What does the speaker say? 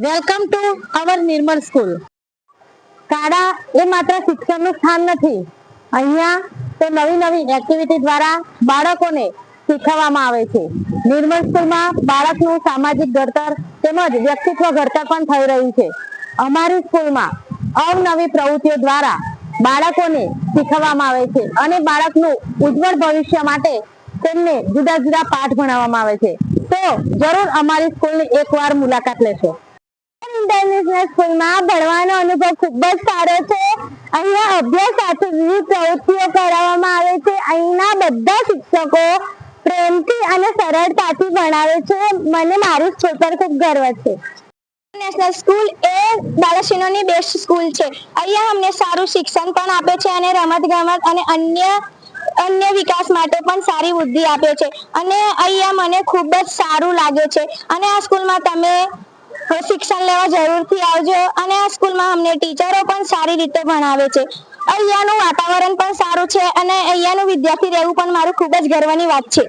Welcome to our Nirmal school. શાળા એ માત્ર શિક્ષણનું સ્થાન નથી. અહીંયા તો નવી નવી એક્ટિવિટી દ્વારા બાળકોને શીખવવામાં આવે છે. નિર્મલ સ્કૂલમાં બાળકનું સામાજિક ઘડતર તેમજ વ્યક્તિત્વ ઘડતર પણ થઈ રહ્યું છે. અમારી સ્કૂલમાં અવનવી પ્રવૃત્તિઓ દ્વારા બાળકોને શીખવવામાં આવે છે અને બાળકનું ઉજ્જવળ ભવિષ્ય માટે તેમને જુદા જુદા પાઠ ભણાવવામાં આવે છે. તો જરૂર અમારી સ્કૂલની એકવાર મુલાકાત લેશો. ઇન્ટરનેશનલ સ્કૂલમાં ભણવાનો અનુભવ ખૂબ જ સારો છે. અહીંયા અભ્યાસ સાથે વિવિધ પ્રવૃત્તિઓ કરાવવામાં આવે છે. અહીંના બધા શિક્ષકો પ્રેમથી અને સરળતાથી ભણાવે છે. મને મારી સ્કૂલ પર ખૂબ ગર્વ છે. નેશનલ સ્કૂલ એ બાળકોની બેસ્ટ સ્કૂલ છે. અહીંયા અમને સારું શિક્ષણ પણ આપે છે અને રમતગમત અને અન્ય વિકાસ માટે પણ સારી બુદ્ધિ આપે છે અને અહીંયા મને ખૂબ જ સારું લાગે છે અને આ સ્કૂલમાં તમે શિક્ષણ લેવા જરૂરથી આવજો અને આ સ્કૂલમાં અમને ટીચરો પણ સારી રીતે ભણાવે છે. અહીંયાનું વાતાવરણ પણ સારું છે અને અહીંયાનું વિદ્યાર્થી રહેવું પણ મારું ખૂબ જ ગર્વની વાત છે.